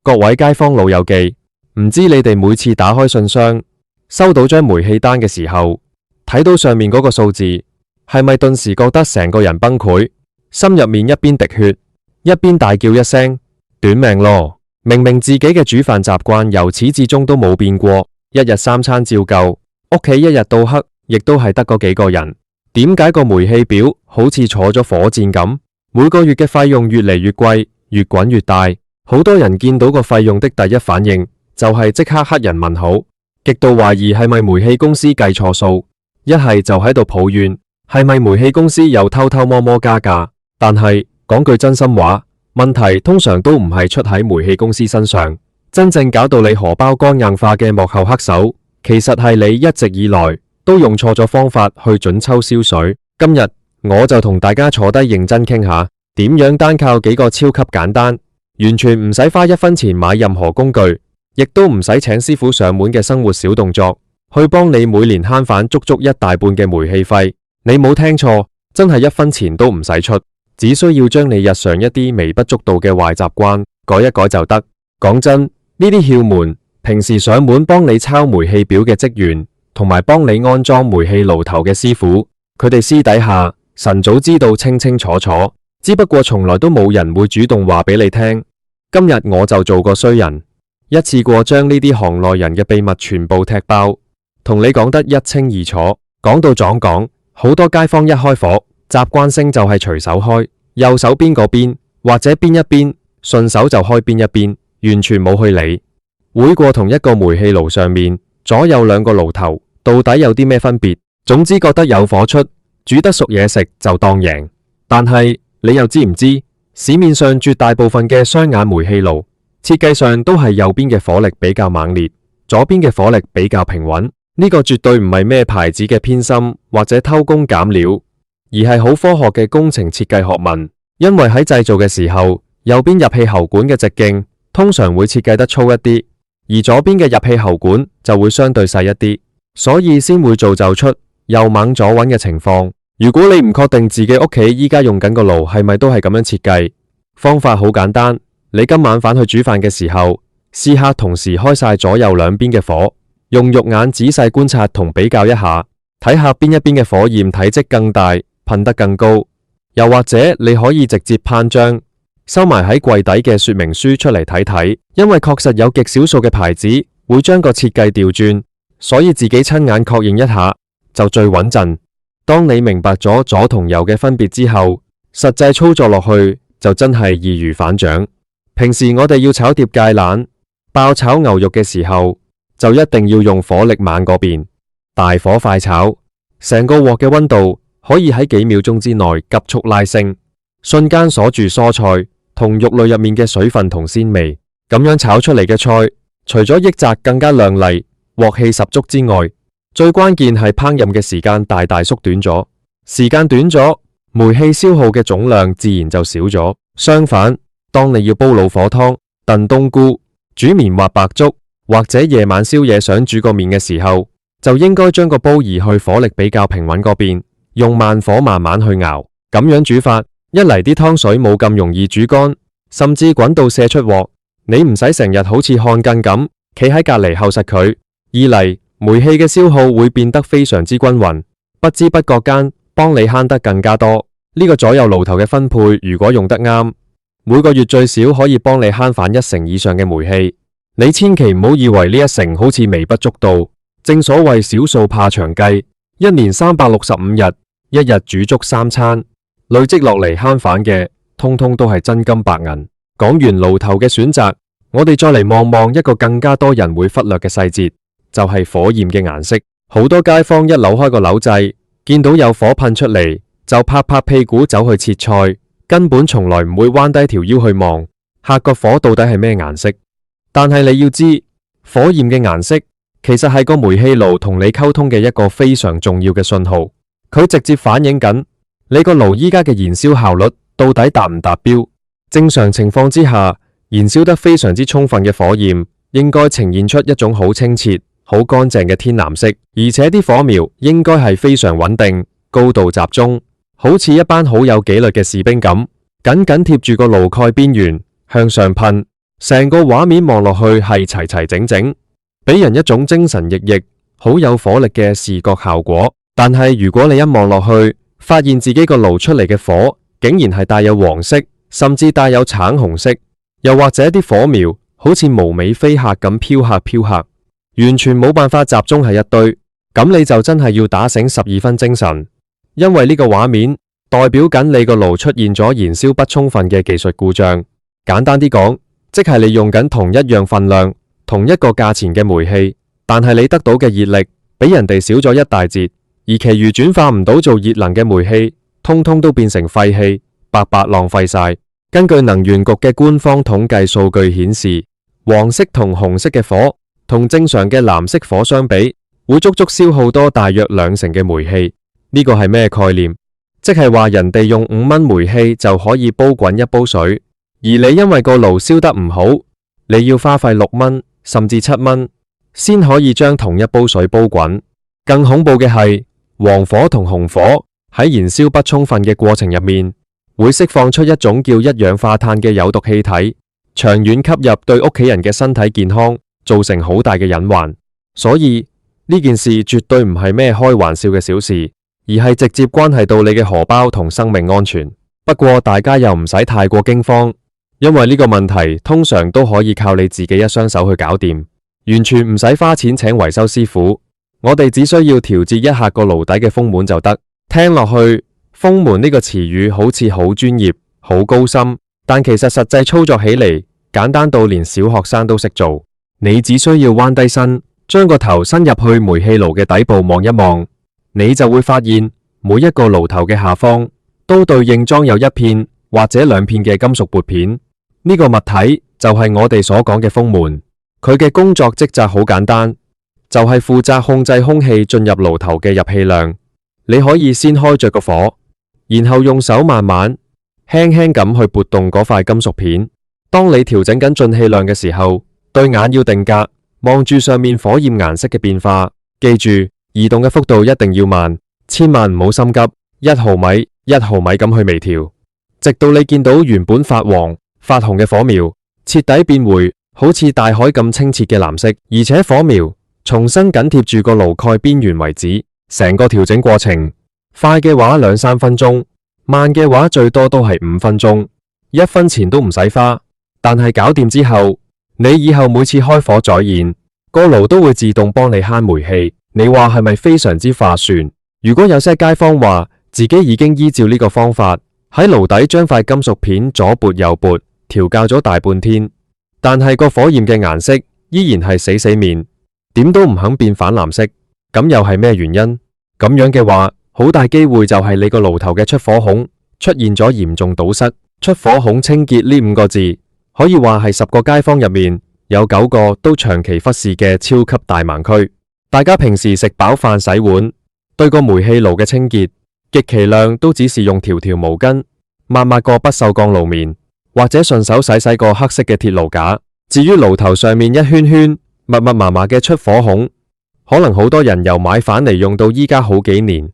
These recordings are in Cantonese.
各位街坊老友記，唔知你哋每次打開信箱，收到張煤氣單嘅時候，睇到上面嗰個數字，係咪頓時覺得成個人崩潰，心入面一邊滴血，一邊大叫一聲短命咯？明明自己嘅煮飯習慣由始至終都冇變過，一日三餐照舊，屋企一日到黑亦都係得嗰幾個人，點解個煤氣表好似坐咗火箭咁？每個月嘅費用越嚟越貴，越滾越大，好多人見到個費用的第一反應就係即刻黑人問號，極度懷疑係咪煤氣公司計錯數，一係就喺度抱怨係咪煤氣公司又偷偷摸摸加價。但係講句真心話，問題通常都唔係出喺煤氣公司身上，真正搞到你荷包肝硬化嘅幕後黑手，其實係你一直以來都用錯咗方法去準抽燒水。今日我就同大家坐低認真傾下，點樣單靠幾個超級簡單，完全唔使花一分錢買任何工具，亦都唔使請師傅上門嘅生活小動作，去幫你每年慳返足足一大半嘅煤氣費。你冇聽錯，真係一分錢都唔使出，只需要將你日常一啲微不足道嘅壞習慣改一改就得。講真，呢啲竅門，平時上門幫你抄煤氣表嘅職員，同埋幫你安裝煤氣爐頭嘅師傅，佢哋私底下晨早知道清清楚楚，只不過從來都冇人會主動話俾你聽。今日我就做個衰人，一次過將呢啲行內人嘅秘密全部踢爆，同你講得一清二楚。講到撞講，好多街坊一開火，習慣性就係隨手開，右手邊嗰邊或者邊一邊，順手就開邊一邊，完全冇去理。會過同一個煤氣爐上面，左右兩個爐頭，到底有啲咩分別？總之覺得有火出，煮得熟嘢食就當贏。但係你又知唔知，市面上絕大部分嘅雙眼煤氣爐設計上都係右邊嘅火力比較猛烈，左邊嘅火力比較平穩。呢個絕對唔係咩牌子嘅偏心或者偷工減料，而係好科學嘅工程設計學問。因為喺製造嘅時候，右邊入氣喉管嘅直徑通常會設計得粗一啲，而左邊嘅入氣喉管就會相對細一啲，所以先會造就出又猛左穩嘅情況。如果你唔確定自己屋企依家用緊個爐係咪都係咁樣設計，方法好簡單，你今晚返去煮飯嘅時候，試下同時開晒左右兩邊嘅火，用肉眼仔細觀察同比較一下，睇下邊一邊嘅火焰體積更大，噴得更高。又或者你可以直接攀張收埋喺櫃底嘅說明書出嚟睇睇，因為確實有極少數嘅牌子會將個設計調轉，所以自己親眼確認一下就最穩陣。當你明白咗左同右嘅分別之後，實際操作落去就真係易如反掌。平時我哋要炒碟芥蘭、爆炒牛肉嘅時候，就一定要用火力猛嗰邊，大火快炒，成個鑊嘅溫度可以喺幾秒鐘之內急速拉升，瞬間鎖住蔬菜同肉類入面嘅水分同鮮味。咁樣炒出嚟嘅菜，除咗益澤更加亮麗、鑊氣十足之外，最關鍵係烹飪嘅時間大大縮短咗。時間短咗，煤氣消耗嘅總量自然就少咗。相反，當你要煲老火湯、燉冬菇、煮棉或白粥，或者夜晚宵夜想煮個麵嘅時候，就應該將個煲移去火力比較平穩嗰邊，用慢火慢慢去熬。咁樣煮法，一嚟啲湯水冇咁容易煮乾，甚至滾到瀉出鑊，你唔使成日好似看更咁企喺隔籬候實佢；二嚟煤氣嘅消耗會變得非常之均勻，不知不覺間幫你慳得更加多。呢個左右爐頭嘅分配如果用得啱，每個月最少可以幫你慳返1成以上嘅煤氣。你千祈唔好以為呢1成好似微不足道，正所謂小數怕長計，一年365日，一日煮足3餐，累積落嚟慳返嘅，通通都係真金白銀。講完爐頭嘅選擇，我哋再嚟望望一個更加多人會忽略嘅細節，就係火焰嘅顏色。好多街坊一扭開個扭掣，見到有火噴出嚟，就拍拍屁股走去切菜，根本從來唔會彎低條腰去望下個火到底係咩顏色。但係你要知，火焰嘅顏色其實係個煤氣爐同你溝通嘅一個非常重要嘅信號，佢直接反映緊你個爐依家嘅燃燒效率到底達唔達標。正常情況之下，燃燒得非常之充分嘅火焰應該呈現出一種好清澈、好乾淨嘅天藍色，而且啲火苗應該係非常穩定、高度集中，好似一班好有紀律嘅士兵咁，緊緊貼住個爐蓋邊緣向上噴，成個畫面望落去係齊齊整整，俾人一種精神奕奕、好有火力嘅視覺效果。但係如果你一望落去，發現自己個爐出嚟嘅火竟然係帶有黃色，甚至帶有橙紅色，又或者啲火苗好似無尾飛客咁飄客，完全冇辦法集中喺一堆，咁你就真係要打醒12分精神，因為呢個畫面代表緊你個爐出現咗燃燒不充分嘅技術故障。簡單啲講，即係你用緊同一樣份量、同一個價錢嘅煤氣，但係你得到嘅熱力比人哋少咗一大截，而其餘轉化唔到做熱能嘅煤氣，通通都變成廢氣，白白浪費晒。根據能源局嘅官方統計數據顯示，黃色同紅色嘅火同正常嘅藍色火相比，會足足消耗多大約2成嘅煤氣。呢個係咩概念？即係話人哋用5蚊煤氣就可以煲滾一煲水，而你因為個爐燒得唔好，你要花費6蚊甚至7蚊先可以將同一煲水煲滾。更恐怖嘅係，黃火同紅火喺燃燒不充分嘅過程入面，會釋放出一種叫一氧化碳嘅有毒氣體，長遠吸入對屋企人嘅身體健康造成好大嘅隱患。所以呢件事絕對唔係咩開玩笑嘅小事，而係直接關係到你嘅荷包同生命安全。不過大家又唔使太過驚慌，因為呢個問題通常都可以靠你自己一雙手去搞掂，完全唔使花錢請維修師傅。我哋只需要調節一下個爐底嘅風門就得。聽落去，風門呢個詞語好似好專業、好高深，但其實實際操作起嚟簡單到連小學生都識做。你只需要彎低身，將個頭伸入去煤氣爐嘅底部望一望，你就會發現每一個爐頭嘅下方都對應裝有1片或者2片嘅金屬撥片。呢個物體就係我哋所講嘅風門，佢嘅工作職責好簡單，就係負責控制空氣進入爐頭嘅入氣量。你可以先開着個火，然後用手慢慢輕輕咁去撥動嗰塊金屬片。當你調整緊進氣量嘅時候，對眼要定格，望住上面火焰顏色嘅變化。記住，移動嘅幅度一定要慢，千萬唔好心急，1毫米1毫米咁去微調，直到你見到原本發黃發紅嘅火苗徹底變回好似大海咁清澈嘅藍色，而且火苗重新緊貼住個爐蓋邊緣為止。成個調整過程，快嘅話2-3分鐘，慢嘅話最多都係5分鐘，1分錢都唔使花。但係搞掂之後，你以後每次開火再現，個爐都會自動幫你慳煤氣。你話係咪非常之划算？如果有些街坊話自己已經依照呢個方法喺爐底將塊金屬片左撥右撥調校咗大半天，但係個火焰嘅顏色依然係死面，點都唔肯變反藍色，咁又係咩原因？咁樣嘅話，好大機會就係你個爐頭嘅出火孔出現咗嚴重堵塞。出火孔清潔呢5個字，可以話係10個街坊入面有9個都長期忽視嘅超級大盲區。大家平時食飽飯洗碗，對個煤氣爐嘅清潔，極其量都只是用條條毛巾抹個不鏽鋼爐面，或者順手洗個黑色嘅鐵爐架。至於爐頭上面一圈圈密麻嘅出火孔，可能好多人由買返嚟用到依家好幾年，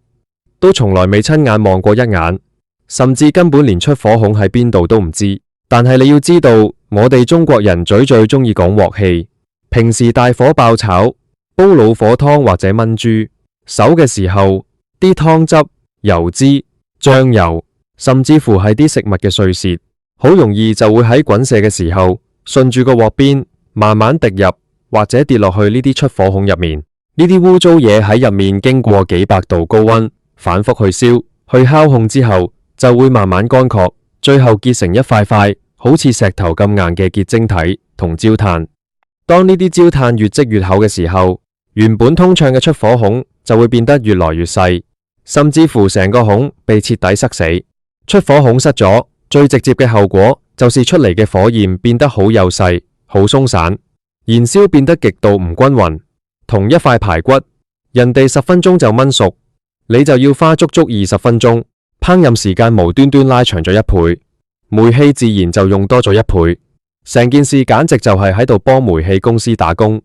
都從來未親眼望過一眼，甚至根本連出火孔喺邊度都唔知。但係你要知道，我哋中國人最中意講鑊氣，平時大火爆炒、煲老火湯或者炆豬手嘅時候，啲湯汁、油脂、醬油，甚至乎係啲食物嘅碎屑，好容易就會喺滾瀉嘅時候順住個鑊邊慢慢滴入或者跌落去呢啲出火孔入面。呢啲污糟嘢喺入面經過幾百度高溫反覆去燒、去烤控之後，就會慢慢乾涸，最後結成一塊塊好似石頭咁硬嘅結晶體同焦炭。當呢啲焦炭越積越厚嘅時候，原本通暢嘅出火孔就會變得越來越細，甚至乎成個孔被徹底塞死。出火孔塞咗，最直接嘅後果就是出嚟嘅火焰變得好幼細、好鬆散，燃燒變得極度唔均匀。同一塊排骨，人哋10分鐘就炆熟，你就要花足20分鐘，烹飪時間無端端拉長咗1倍，煤氣自然就用多咗1倍。成件事簡直就係喺度幫煤氣公司打工，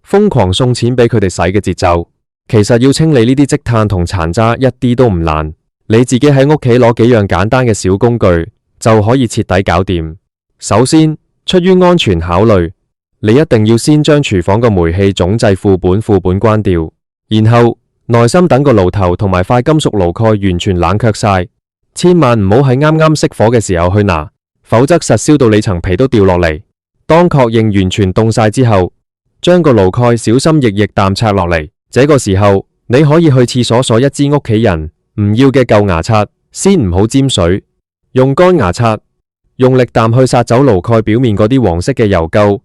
瘋狂送錢俾佢哋使嘅節奏。其實要清理呢啲積碳同殘渣一啲都唔難，你自己喺屋企攞幾樣簡單嘅小工具就可以徹底搞掂。首先，出於安全考慮，你一定要先將廚房嘅煤氣總掣副本關掉，然後耐心等個爐頭同埋塊金屬爐蓋完全冷卻晒，千萬唔好喺啱啱熄火嘅時候去拿，否則實燒到你層皮都掉落嚟。當確認完全凍晒之後，將個爐蓋小心翼翼淡拆落嚟。這個時候你可以去廁所鎖一支屋企人唔要嘅舊牙刷，先唔好沾水，用乾牙刷用力淡去殺走爐蓋表面嗰啲黃色嘅油垢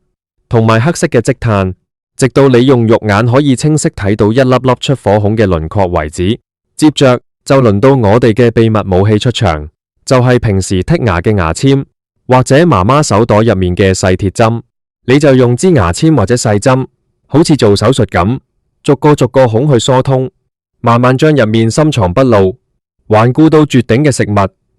同埋黑色嘅積碳，直到你用肉眼可以清晰睇到一粒粒出火孔嘅輪廓為止。接着就輪到我哋嘅秘密武器出場，就係平時剔牙嘅牙籤或者媽媽手袋入面嘅細鐵針。你就用支牙籤或者細針，好似做手術咁，逐個孔去疏通，慢慢將入面深藏不露、頑固到絕頂嘅食物、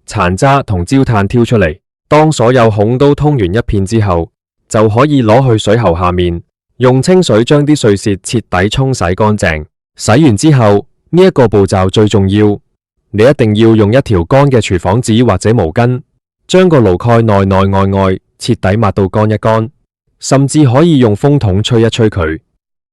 殘渣同焦炭挑出嚟。當所有孔都通完一片之後，就可以攞去水喉下面，用清水將啲碎屑徹底沖洗乾淨。洗完之後，呢一個步驟最重要，你一定要用一條乾嘅廚房紙或者毛巾，將個爐蓋內內外外徹底抹到乾一乾，甚至可以用風筒吹一吹佢，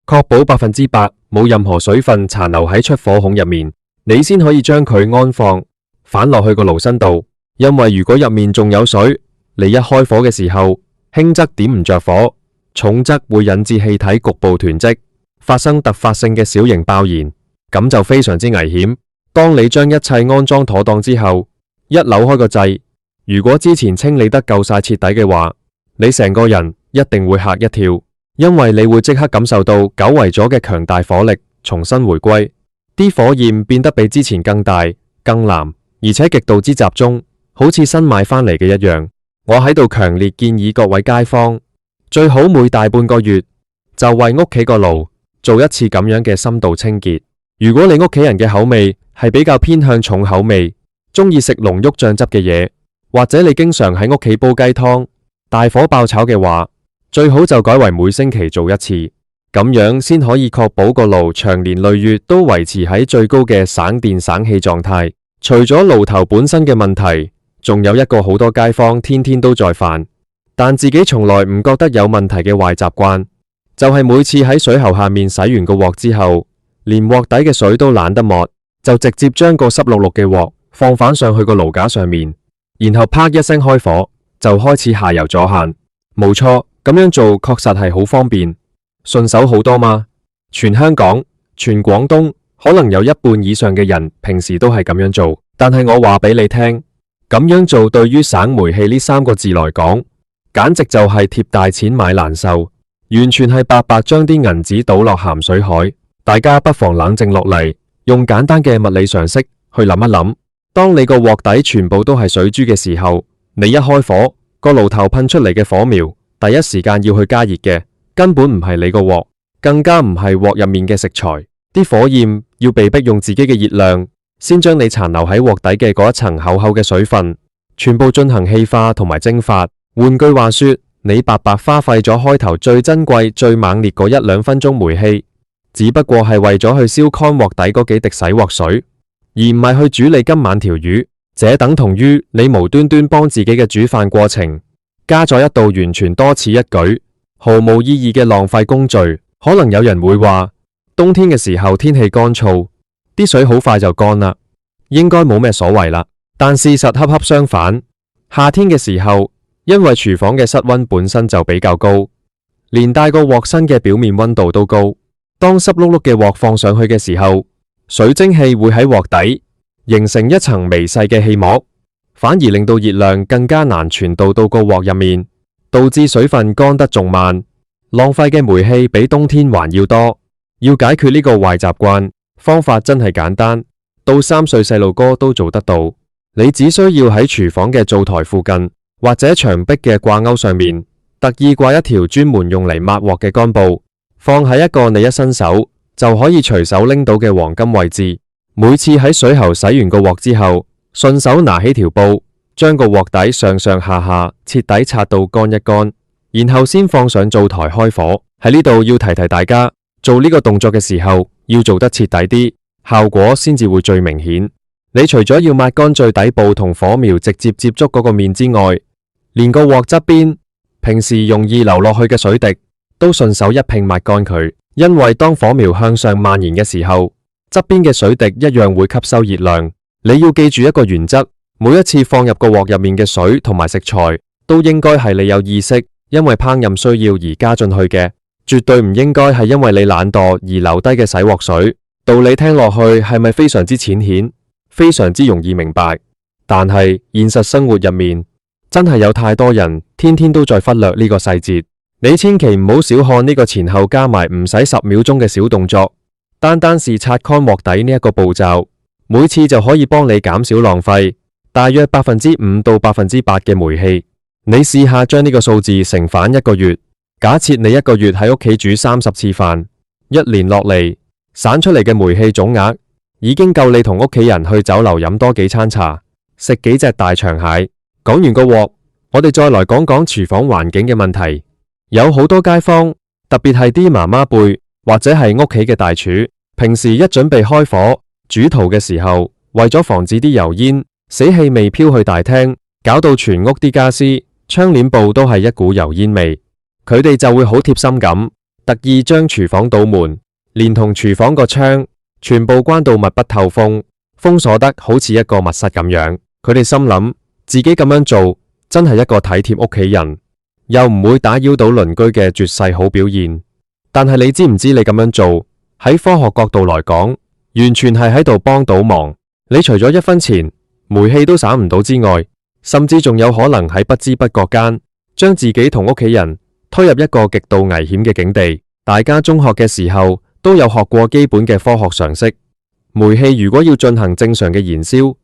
確保100%冇任何水分殘留喺出火孔入面，你先可以將佢安放反落去個爐身度。因為如果入面仲有水，你一開火嘅時候，輕則點唔着火，重則會引致氣體局部囤積，發生突發性嘅小型爆燃，咁就非常之危險。當你將一切安裝妥當之後，一扭開個掣，如果之前清理得夠晒徹底嘅話，你成個人一定會嚇一跳，因為你會即刻感受到久違咗嘅強大火力重新回歸，啲火焰變得比之前更大、更藍，而且極度之集中，好似新買翻嚟嘅一樣。我喺度強烈建議各位街坊，最好每大半個月就為屋企個爐做一次咁樣嘅深度清潔。如果你屋企人嘅口味係比較偏向重口味，中意食濃郁醬汁嘅嘢，或者你經常喺屋企煲雞湯、大火爆炒嘅話，最好就改為每星期做一次，咁樣先可以確保個爐長年累月都維持喺最高嘅省電省氣狀態。除咗爐頭本身嘅問題，仲有一個好多街坊天天都在犯，但自己從來唔覺得有問題嘅壞習慣，就係每次喺水喉下面洗完個鑊之後，連鑊底嘅水都懶得抹，就直接將個濕漉漉嘅鑊放返上去個爐架上面，然後啪一聲開火，就開始下油左限。冇錯，咁樣做確實係好方便，順手好多嘛。全香港、全廣東可能有一半以上嘅人平時都係咁樣做，但係我話俾你聽，咁樣做對於省煤氣呢3個字來講，簡直就係貼大錢買難受，完全係白白將啲銀紙倒落鹹水海。大家不妨冷靜落嚟，用簡單嘅物理常識去諗一諗，當你個鑊底全部都係水珠嘅時候，你一開火，個爐頭噴出嚟嘅火苗，第一時間要去加熱嘅，根本唔係你個鑊，更加唔係鑊入面嘅食材。啲火焰要被逼用自己嘅熱量，先將你殘留喺鑊底嘅嗰一層厚厚嘅水分，全部進行氣化同埋蒸發。換句話說，你白白花費咗開頭最珍貴、最猛烈嗰1-2分鐘煤氣，只不過係為咗去燒乾鑊底嗰幾滴洗鑊水，而唔係去煮你今晚條魚。這等同於你無端端幫自己嘅煮飯過程加咗一道完全多此一舉、毫無意義嘅浪費工序。可能有人會話，冬天嘅時候天氣乾燥，啲水好快就乾啦，應該冇咩所謂啦。但事實恰恰相反，夏天嘅時候，因為廚房嘅室溫本身就比較高，連帶個鑊身嘅表面溫度都高，當濕漉漉嘅鑊放上去嘅時候，水蒸氣會喺鑊底形成一層微細嘅氣膜，反而令到熱量更加難傳導到個鑊入面，導致水分乾得仲慢，浪費嘅煤氣比冬天還要多。要解決呢個壞習慣，方法真係簡單，到3歲細路哥都做得到。你只需要喺廚房嘅灶台附近或者牆壁嘅掛鈎上面，特意掛一條專門用嚟抹鑊嘅乾布，放喺一個你一伸手就可以隨手拎到嘅黃金位置。每次喺水喉洗完個鑊之後，順手拿起條布，將個鑊底上上下下徹底擦到乾一乾，然後先放上灶台開火。喺呢度要提提大家，做呢個動作嘅時候要做得徹底啲，效果先至會最明顯。你除咗要抹乾最底部同火苗直接接觸嗰個面之外，連個鑊側邊平時容易流落去嘅水滴，都順手一併抹乾佢。因為當火苗向上蔓延嘅時候，側邊嘅水滴一樣會吸收熱量。你要記住一個原則，每一次放入個鑊入面嘅水同埋食材，都應該係你有意識，因為烹飪需要而加進去嘅，絕對唔應該係因為你懶惰而留低嘅洗鑊水。道理聽落去係咪非常之淺顯，非常之容易明白？但係現實生活入面，真係有太多人天天都在忽略呢個細節。你千祈唔好小看呢個前後加埋唔使10秒鐘嘅小動作，單單是擦乾鑊底呢一個步驟，每次就可以幫你減少浪費大約5%到8%嘅煤氣。你試下將呢個數字乘返一個月，假設你一個月喺屋企煮30次飯，一年落嚟散出嚟嘅煤氣總額已經夠你同屋企人去酒樓飲多幾餐茶，食幾隻大長蟹。講完個鑊，我哋再來講講廚房環境嘅問題。有好多街坊，特別係啲媽媽輩或者係屋企嘅大廚，平時一準備開火煮陶嘅時候，為咗防止啲油煙、死氣味飄去大廳，搞到全屋啲家私、窗簾布都係一股油煙味，佢哋就會好貼心咁，特意將廚房倒門，連同廚房個窗全部關到密不透風，封鎖得好似一個密室咁樣。佢哋心諗自己咁樣做真係一個體貼屋企人，又唔會打擾到鄰居嘅絕世好表現。但係你知唔知你咁樣做喺科學角度來講，完全係喺度幫倒忙。你除咗1分錢煤氣都省唔到之外，甚至仲有可能喺不知不覺間將自己同屋企人推入一個極度危險嘅境地。大家中學嘅時候都有學過基本嘅科學常識，煤氣如果要進行正常嘅燃燒，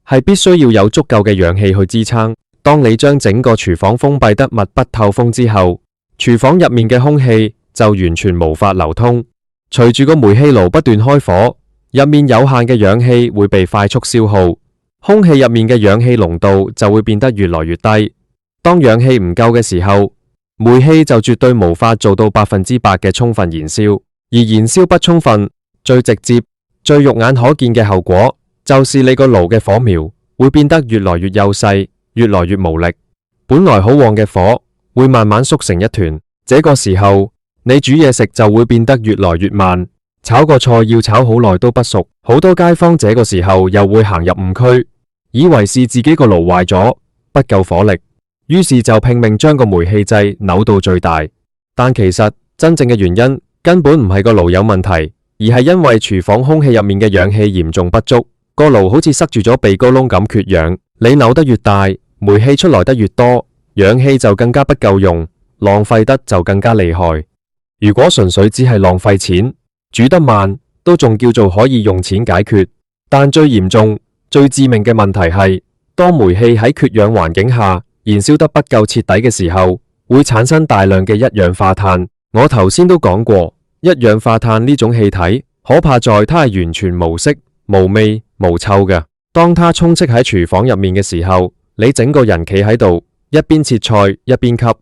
係必須要有足夠嘅氧氣去支撐。當你將整個廚房封閉得密不透風之後，廚房入面嘅空氣就完全無法流通。隨住個煤氣爐不斷開火，入面有限嘅氧氣會被快速消耗，空氣入面嘅氧氣濃度就會變得越來越低。當氧氣唔夠嘅時候，煤氣就絕對無法做到100%嘅充分燃燒。而燃燒不充分，最直接、最肉眼可見嘅後果，就是你個爐嘅火苗會變得越來越幼細，越來越無力。本來好旺嘅火會慢慢縮成一團，這個時候你煮嘢食就會變得越來越慢，炒個菜要炒好耐都不熟。好多街坊這個時候又會行入誤區，以為是自己個爐壞咗，不夠火力，於是就拼命將個煤氣掣扭到最大。但其實真正嘅原因根本唔係個爐有問題，而係因為廚房空氣入面嘅氧氣嚴重不足，個爐好似塞住咗鼻哥窿咁缺氧。你扭得越大，煤氣出來得越多，氧氣就更加不夠用，浪費得就更加厲害。如果純粹只係浪費錢，煮得慢都仲叫做可以用錢解決。但最嚴重、最致命嘅問題係，當煤氣喺缺氧環境下燃燒得不夠徹底嘅時候，會產生大量嘅一氧化碳。我頭先都講過，一氧化碳呢種氣體可怕在它係完全無色、無味、無臭嘅。當它充斥喺廚房入面嘅時候，你整個人企喺度，一邊切菜一邊吸，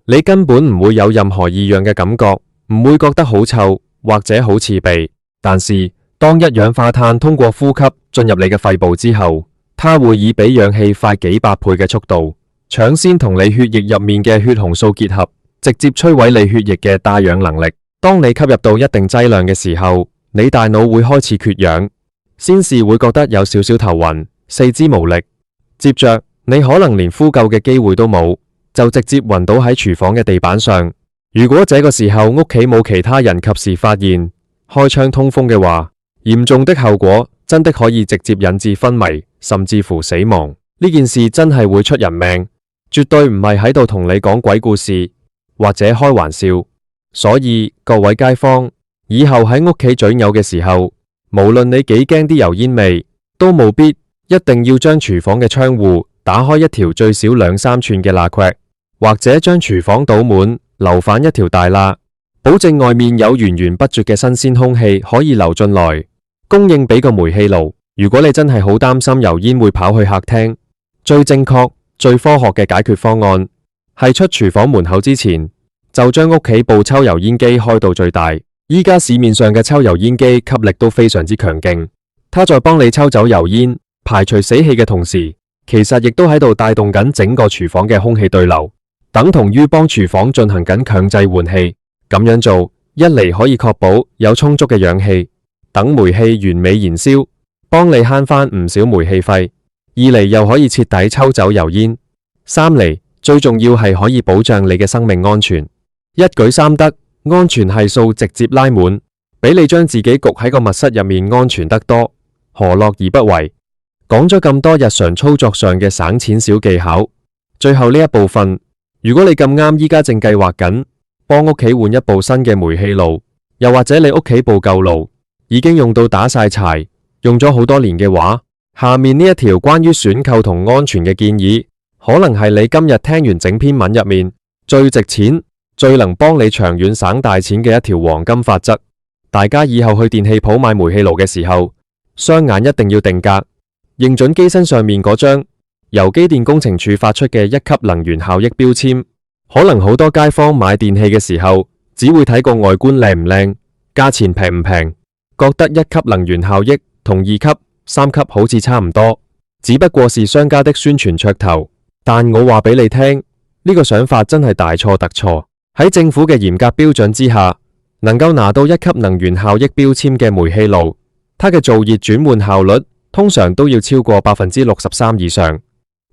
你根本唔會有任何異樣嘅感覺，唔會覺得好臭或者好刺鼻。但是當一氧化碳通過呼吸進入你嘅肺部之後，它會以比氧氣快幾百倍嘅速度，搶先同你血液入面嘅血紅素結合，直接摧毀你血液嘅帶氧能力。當你吸入到一定劑量嘅時候，你大腦會開始缺氧，先是會覺得有少少頭暈、四肢無力，接着你可能連呼救嘅機會都冇，就直接暈倒喺廚房嘅地板上。如果這個時候屋企冇其他人及時發現，開窗通風嘅話，嚴重的後果真的可以直接引致昏迷，甚至乎死亡。呢件事真係會出人命，絕對唔係喺度同你講鬼故事或者開玩笑。所以各位街坊，以後喺屋企嘴嘔嘅時候，無論你幾驚啲油煙味，都務必一定要將廚房嘅窗戶打開一條最少2-3寸嘅罅隙，或者將廚房倒滿，留返一條大罅，保證外面有源源不絕嘅新鮮空氣可以流進來，供應俾個煤氣爐。如果你真係好擔心油煙會跑去客廳，最正確、最科學嘅解決方案係出廚房門口之前，就將屋企部抽油煙機開到最大。依家市面上嘅抽油煙機吸力都非常之強勁，它在幫你抽走油煙、排除死氣嘅同時，其實亦都喺度帶動緊整個廚房嘅空氣對流，等同於幫廚房進行緊強制換氣。咁樣做，一嚟可以確保有充足嘅氧氣，等煤氣完美燃燒，幫你慳返唔少煤氣費；二嚟又可以徹底抽走油煙；三嚟最重要係可以保障你嘅生命安全。一舉三得，安全係數直接拉滿，比你將自己焗喺個密室入面安全得多，何樂而不為？講咗咁多日常操作上嘅省錢小技巧，最後呢一部分，如果你咁啱依家正計劃緊幫屋企換一部新嘅煤氣爐，又或者你屋企部舊爐已經用到打晒柴，用咗好多年嘅話，下面呢一條關於選購同安全嘅建議，可能係你今日聽完整篇文入面最值錢、最能幫你長遠省大錢嘅一條黃金法則。大家以後去電器鋪買煤氣爐嘅時候，雙眼一定要定格，認準機身上面嗰張由機電工程署發出嘅1級能源效益標籤。可能好多街坊買電器嘅時候，只會睇個外觀靚唔靚，價錢平唔平，覺得1級能源效益同2級、3級好似差唔多，只不過是商家的宣傳噱頭。但我話俾你聽，呢個想法真係大錯特錯。喺政府嘅嚴格標準之下，能夠拿到1級能源效益標籤嘅煤氣爐，它嘅造熱轉換效率通常都要超過63%以上。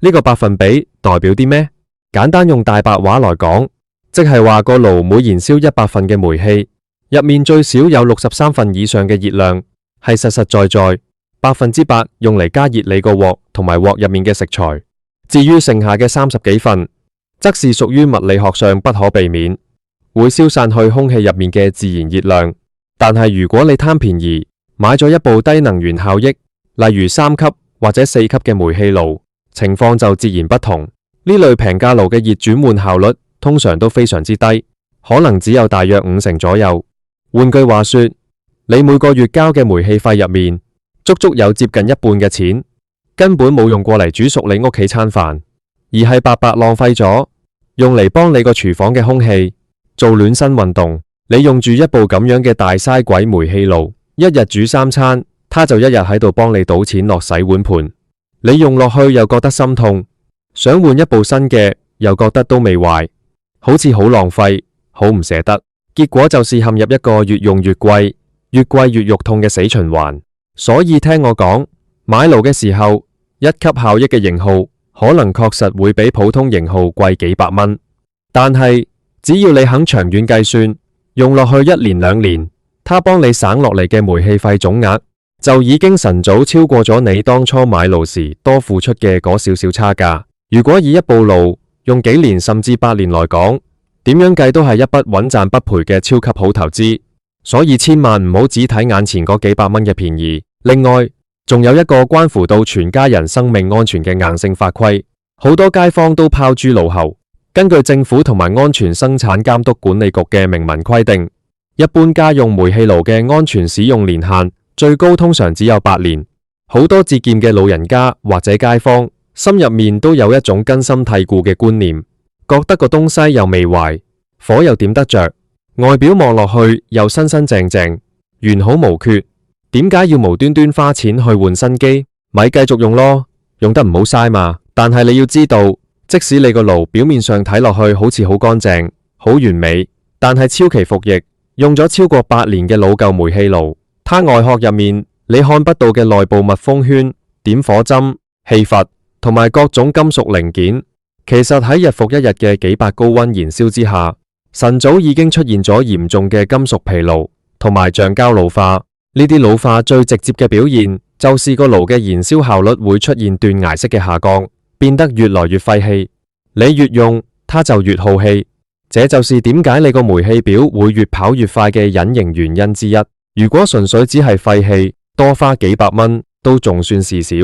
呢個百分比代表啲咩？簡單用大白話來講，即係話個爐每燃燒100份嘅煤氣，入面最少有63份以上嘅熱量係實實在在100%用嚟加熱你個鑊同埋鑊入面嘅食材。至於剩下嘅30幾份，則是屬於物理學上不可避免，會消散去空氣入面嘅自然熱量。但係如果你貪便宜，買咗一部低能源效益，例如3級或者4級嘅煤氣爐，情況就截然不同。呢類平價爐嘅熱轉換效率通常都非常之低，可能只有大約50%左右。換句話說，你每個月交嘅煤氣費入面，足足有接近一半嘅錢，根本冇用過嚟煮熟你屋企餐飯，而係白白浪費咗，用嚟幫你個廚房嘅空氣做暖身運動。你用住一部咁樣嘅大嘥鬼煤氣爐，一日煮3餐，它就一日喺度幫你倒錢落洗碗盤。你用落去又覺得心痛，想換一部新嘅又覺得都未壞，好似好浪費，好唔捨得。結果就是陷入一個越用越貴，越貴越肉痛嘅死循環。所以聽我講，買爐嘅時候，1級效益嘅型號可能確實會比普通型號貴幾百蚊，但係只要你肯長遠計算，用落去1年2年，它幫你省落嚟嘅煤氣費總額就已經晨早超過咗你當初買爐時多付出嘅嗰少少差價。如果以一部爐用幾年甚至8年來講，點樣計都係一筆穩賺不賠嘅超級好投資。所以千萬唔好只睇眼前嗰幾百蚊嘅便宜。另外，仲有一個關乎到全家人生命安全嘅硬性法規，好多街坊都拋諸腦後。根據政府同埋安全生產監督管理局嘅明文規定，一般家用煤氣爐嘅安全使用年限最高通常只有8年。好多節儉嘅老人家或者街坊心入面都有一種根深蒂固嘅觀念，覺得個東西又未壞，火又點得着，外表望落去又新新淨淨，完好無缺，點解要無端端花錢去換新機？咪繼續用咯，用得唔好嘥嘛。但係你要知道，即使你個爐表面上睇落去好似好乾淨、好完美，但係超期服役，用咗超過8年嘅老舊煤氣爐，它外殼入面你看不到嘅內部密封圈、點火針、氣閥同埋各種金屬零件，其實喺日復一日嘅幾百高溫燃燒之下，晨早已經出現咗嚴重嘅金屬疲勞同埋橡膠老化。呢啲老化最直接嘅表現就是個爐嘅燃燒效率會出現斷崖式嘅下降，變得越來越廢氣。你越用它就越耗氣，這就是點解你個煤氣表會越跑越快嘅隱形原因之一。如果純粹只係廢氣，多花幾百蚊都仲算是少。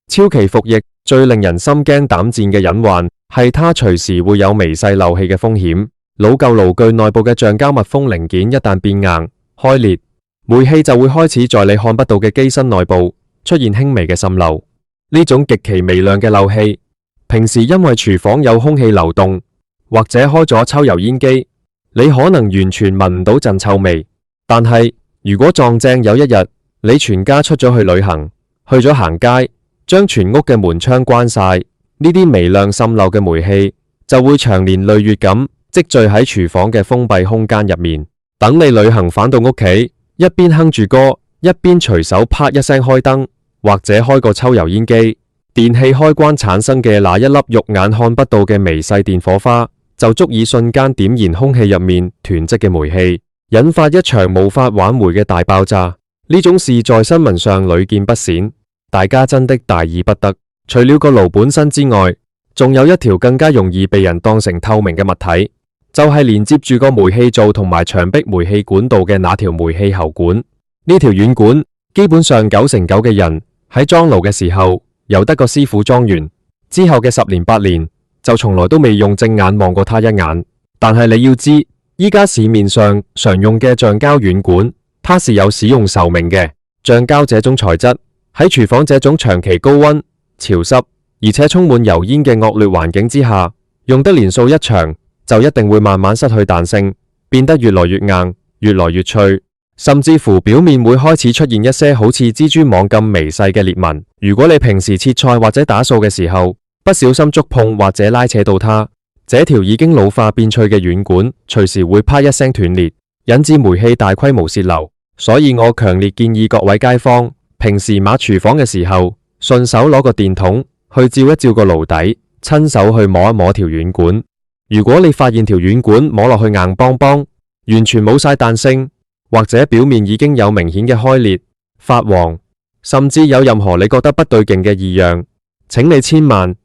超期服役最令人心驚膽戰嘅隱患係它隨時會有微細漏氣嘅風險。老舊爐具內部嘅橡膠密封零件一旦變硬開裂，煤氣就會開始在你看不到嘅機身內部出現輕微嘅滲漏。呢種極其微量嘅漏氣，平時因為廚房有空氣流動或者開咗抽油煙機，你可能完全聞唔到陣臭味。但係如果撞正有一日你全家出咗去旅行，去咗行街，將全屋嘅門窗關晒，呢啲微量滲漏嘅煤氣就會長年累月咁積聚喺廚房嘅封閉空間入面。等你旅行返到屋企，一邊哼住歌，一邊隨手啪一聲開燈，或者開個抽油煙機，電器開關產生嘅那一粒肉眼看不到嘅微細電火花，就足以瞬間點燃空氣入面囤積嘅煤氣，引發一場無法挽回嘅大爆炸。呢種事在新聞上屢見不鮮，大家真的大意不得。除了個爐本身之外，仲有一條更加容易被人當成透明嘅物體，就係連接住個煤氣灶同埋牆壁煤氣管道嘅那條煤氣喉管。呢條軟管基本上99%嘅人喺裝爐嘅時候由得個師傅裝完，之後嘅10年8年就從來都未用正眼望過他一眼。但係你要知，依家市面上常用嘅橡膠軟管，它是有使用壽命嘅。橡膠這種材質喺廚房這種長期高溫、潮濕而且充滿油煙嘅惡劣環境之下，用得年數一長，就一定會慢慢失去彈性，變得越來越硬，越來越脆，甚至乎表面會開始出現一些好似蜘蛛網咁微細嘅裂紋。如果你平時切菜或者打掃嘅時候不小心觸碰或者拉扯到它，這條已經老化變脆嘅軟管隨時會啪一聲斷裂，引致煤氣大規模洩漏。所以我強烈建議各位街坊平時抹廚房嘅時候，順手攞個電筒去照一照個爐底，親手去摸一摸條軟管。如果你發現條軟管摸落去硬邦邦，完全冇晒彈性，或者表面已經有明顯嘅開裂、發黃，甚至有任何你覺得不對勁嘅異樣，請你千萬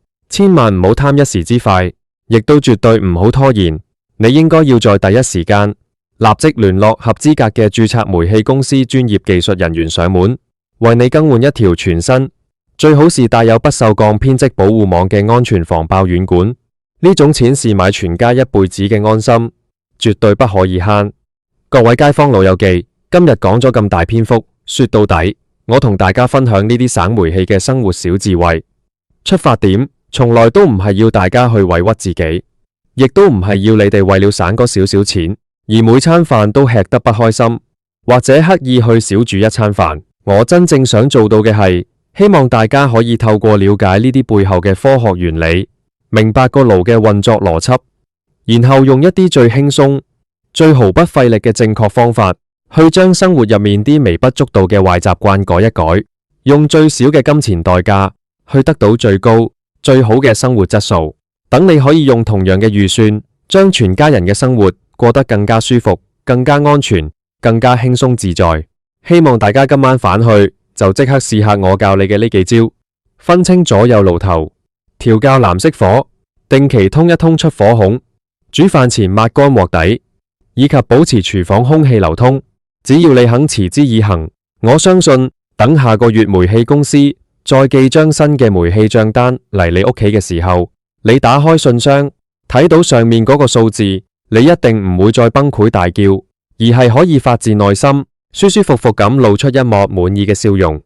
唔好貪一時之快，亦都絕對唔好拖延。你應該要在第一時間立即聯絡合資格嘅註冊煤氣公司專業技術人員上門，為你更換一條全新，最好是帶有不鏽鋼編織保護網嘅安全防爆軟管。呢種錢是買全家一輩子嘅安心，絕對不可以慳。各位街坊老友記，今日講咗咁大篇幅，說到底，我同大家分享呢啲省煤氣嘅生活小智慧。出發點從來都唔係要大家去委屈自己，亦都唔係要你哋為了省嗰少少錢而每餐飯都吃得不開心，或者刻意去少煮一餐飯。我真正想做到嘅係，希望大家可以透過了解呢啲背後嘅科學原理，明白個爐嘅運作邏輯，然後用一啲最輕鬆、最毫不費力嘅正確方法，去將生活入面啲微不足道嘅壞習慣改一改，用最少嘅金錢代價去得到最高、最好嘅生活質素。等你可以用同樣嘅預算，將全家人嘅生活過得更加舒服、更加安全、更加輕鬆自在。希望大家今晚返去就即刻試下我教你嘅呢幾招：分清左右爐頭，調校藍色火，定期通一通出火孔，煮飯前抹乾鑊底，以及保持廚房空氣流通。只要你肯持之以恆，我相信等下個月煤氣公司再寄張新嘅煤氣賬單嚟你屋企嘅時候，你打開信箱睇到上面嗰個數字，你一定唔會再崩潰大叫，而係可以發自內心舒舒服服咁露出一抹滿意嘅笑容。